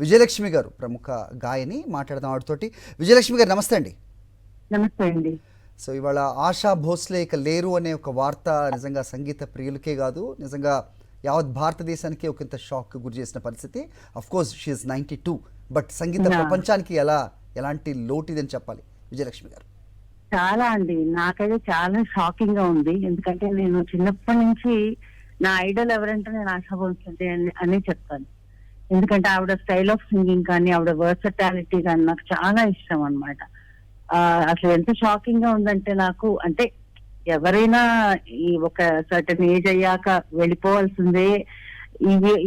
విజయలక్ష్మి గారు ప్రముఖ గాయని మాట్లాడదాం ఆవిడతోటి. విజయలక్ష్మి గారు నమస్తే అండి. నమస్తే అండి. సో ఇవాళ ఆశా భోస్లే ఇక లేరు అనే ఒక వార్త నిజంగా సంగీత ప్రియులకే కాదు, నిజంగా యావత్ భారతదేశానికి ఒకంత షాక్ గురి చేసిన పరిస్థితి. అఫ్ కోర్స్ షీఈస్ 92, బట్ సంగీత ప్రపంచానికి ఎలాంటి లోటు ఇదని చెప్పాలి విజయలక్ష్మి గారు. చాలా అండి, నాకైతే చాలా షాకింగ్ గా ఉంది. ఎందుకంటే నేను చిన్నప్పటి నుంచి నా ఐడల్ ఎవరంటే నేను ఆశా భోస్లే అని చెప్తాను. ఎందుకంటే ఆవిడ స్టైల్ ఆఫ్ సింగింగ్ కానీ ఆవిడ వర్సటాలిటీ కానీ నాకు చాలా ఇష్టం అన్నమాట. అసలు ఎంత షాకింగ్ గా ఉందంటే నాకు, అంటే ఎవరైనా ఈ ఒక సర్టన్ ఏజ్ అయ్యాక వెళ్ళిపోవాల్సిందే,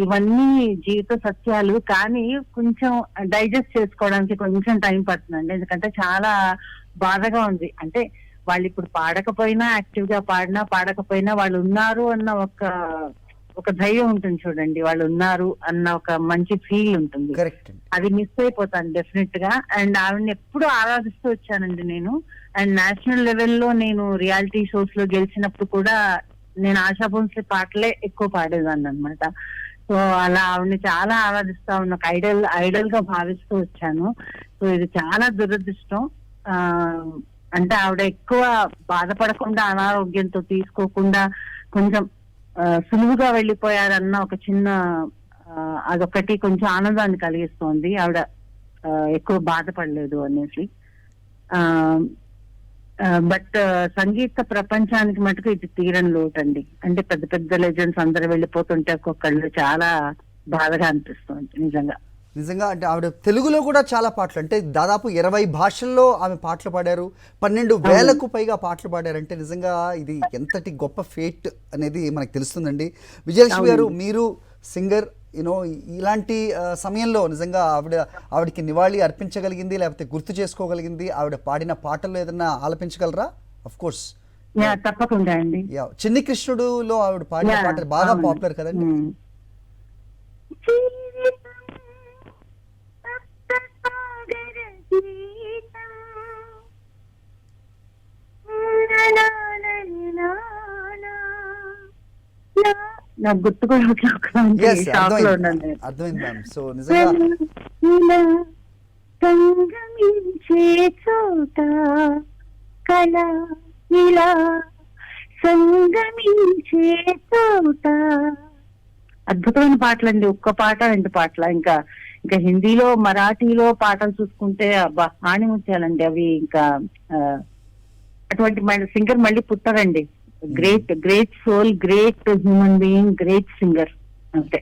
ఇవన్నీ జీవిత సత్యాలు. కానీ కొంచెం డైజెస్ట్ చేసుకోవడానికి కొంచెం టైం పడుతుందండి. ఎందుకంటే చాలా బాధగా ఉంది. అంటే వాళ్ళు ఇప్పుడు పాడకపోయినా, యాక్టివ్ గా పాడకపోయినా వాళ్ళు ఉన్నారు అన్న ఒక ధైర్యం ఉంటుంది చూడండి, వాళ్ళు ఉన్నారు అన్న ఒక మంచి ఫీల్ ఉంటుంది. అది మిస్ అయిపోతాను డెఫినెట్ గా. అండ్ ఆవిడని ఎప్పుడు ఆరాధిస్తూ వచ్చానండి నేను. అండ్ నేషనల్ లెవెల్లో నేను రియాలిటీ షోస్ లో గెలిచినప్పుడు కూడా నేను ఆశా భోస్లే పాటలే ఎక్కువ పాడేదాన్ని అనమాట. సో అలా ఆవిడని చాలా ఆరాధిస్తా ఉన్న ఐడల్ గా భావిస్తూ వచ్చాను. సో ఇది చాలా దురదృష్టం. అంటే ఆవిడ ఎక్కువ బాధపడకుండా, అనారోగ్యంతో తీసుకోకుండా కొంచెం సులువుగా వెళ్ళిపోయారన్న ఒక చిన్న అదొకటి కొంచెం ఆనందాన్ని కలిగిస్తోంది. ఆవిడ ఎక్కువ బాధపడలేదు అనేసి. బట్ సంగీత ప్రపంచానికి మటుకు ఇది తీరని లోటు అండి. అంటే పెద్ద పెద్ద లెజెండ్స్ అందరు వెళ్ళిపోతుంటే ఒక్కొక్కళ్ళు చాలా బాధగా అనిపిస్తుంది నిజంగా. అంటే ఆవిడ తెలుగులో కూడా చాలా పాటలు, అంటే దాదాపు 20 భాషల్లో ఆమె పాటలు పాడారు. 12,000కు పైగా పాటలు పాడారంటే నిజంగా ఇది ఎంతటి గొప్ప ఫేట్ అనేది మనకు తెలుస్తుందండి. విజయలక్ష్మి గారు, మీరు సింగర్, ఇలాంటి సమయంలో నిజంగా ఆవిడకి నివాళి అర్పించగలిగింది, లేకపోతే గుర్తు చేసుకోగలిగింది, ఆవిడ పాడిన పాటల్లో ఏదన్నా ఆలపించగలరా? అఫ్ కోర్స్ తప్పకుండా అండి. చిన్ని కృష్ణుడులో ఆవిడ పాడిన పాట బాగా పాపులర్ కదండి. నాకు గుర్తు కూడా సంగమించే చోట కళ ఇలా సంగమించే చోట. అద్భుతమైన పాటలండి. ఒక్క పాట, 2 పాటల. ఇంకా హిందీలో, మరాఠీలో పాటలు చూసుకుంటే అబ్బా ఆణిముత్యాలండి అవి. ఇంకా అటువంటి సింగర్ మళ్ళీ పుట్టారండి. Great soul, great human being, great singer అంతే.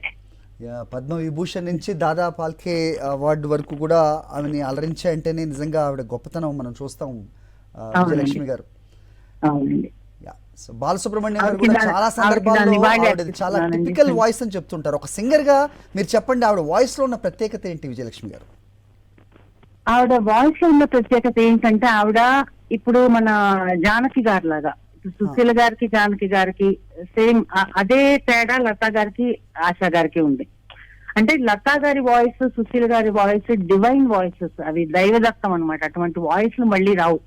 పద్మ విభూషణ్ నుంచి దాదా పాల్కే అవార్డు వరకు కూడా ఆమెని అలరించాయంటేనే నిజంగా ఆవిడ గొప్పతనం మనం చూస్తాం. విజయలక్ష్మి గారు. అవునండి. బాలసుబ్రహ్మణ్యం గారు కూడా చాలా సందర్భాల్లో చాలా టిపికల్ వాయిస్ అని చెప్తుంటారు. ఒక సింగర్ గా మీరు చెప్పండి, ఆవిడ వాయిస్ లో ఉన్న ప్రత్యేకత ఏంటి విజయలక్ష్మి గారు? ఆవిడ వాయిస్ లో ఉన్న ప్రత్యేకత ఏంటంటే, ఆవిడ ఇప్పుడు మన జానకి గారి లాగా, సుశీల గారికి జానకి గారికి సేమ్ అదే తేడా లతా గారికి ఆశా గారికి ఉంది. అంటే లతా గారి వాయిస్, సుశీల గారి వాయిస్ డివైన్ వాయిసెస్, అవి దైవదత్తం అనమాట. అటువంటి వాయిస్లు మళ్ళీ రావు.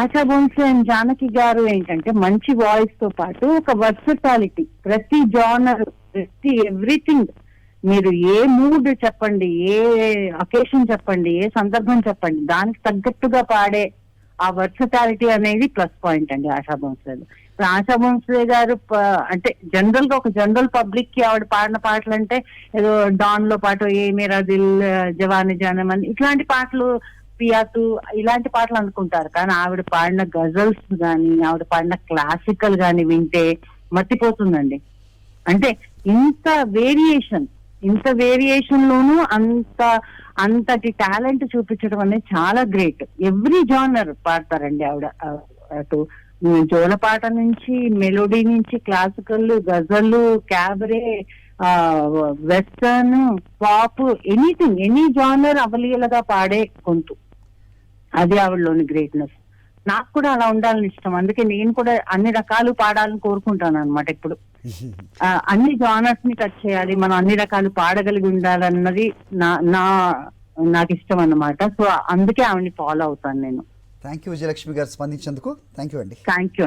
ఆశా భోస్లే అండ్ జానకి గారు ఏంటంటే మంచి వాయిస్ తో పాటు ఒక వర్సటాలిటీ. ప్రతి జానర్, ప్రతి ఎవ్రీథింగ్, మీరు ఏ మూడ్ చెప్పండి, ఏ అకేషన్ చెప్పండి, ఏ సందర్భం చెప్పండి, దానికి తగ్గట్టుగా పాడే ఆ వర్సటాలిటీ అనేది ప్లస్ పాయింట్ అండి ఆశా భోస్లే. ఇప్పుడు ఆశా భోస్లే గారు అంటే జనరల్ గా ఒక జనరల్ పబ్లిక్ కి ఆవిడ పాడిన పాటలు అంటే ఏదో డాన్ లో పాట, ఏ మేరా దిల్, జవానీ జానమన్, ఇట్లాంటి పాటలు, పియాతు, ఇలాంటి పాటలు అనుకుంటారు. కానీ ఆవిడ పాడిన గజల్స్ గాని, ఆవిడ పాడిన క్లాసికల్ గాని వింటే మర్చిపోతుందండి. అంటే ఇంత వేరియేషన్ లోనూ అంతటి టాలెంట్ చూపించడం అనేది చాలా గ్రేట్. ఎవ్రీ జానర్ పాడతారండి ఆవిడ. అటు జోలపాట నుంచి, మెలోడీ నుంచి, క్లాసికల్, గజల్, cabaret, western, pop, anything, any genre అవలీలగా పాడే గొంతు. అది ఆవిడలోని గ్రేట్నెస్. నాకు కూడా అలా ఉండాలని ఇష్టం. అందుకే నేను కూడా అన్ని రకాలు పాడాలని కోరుకుంటాను అనమాట. ఇప్పుడు అన్ని జానర్స్ ని టచ్ చేయాలి, మనం అన్ని రకాలు పాడగలిగి ఉండాలన్నది నాకు ఇష్టం అన్నమాట. సో అందుకే ఆవిడని ఫాలో అవుతాను నేను. థ్యాంక్ యూ విజయలక్ష్మి గారు స్పందించేందుకు. థ్యాంక్ యూ అండి. Thank you.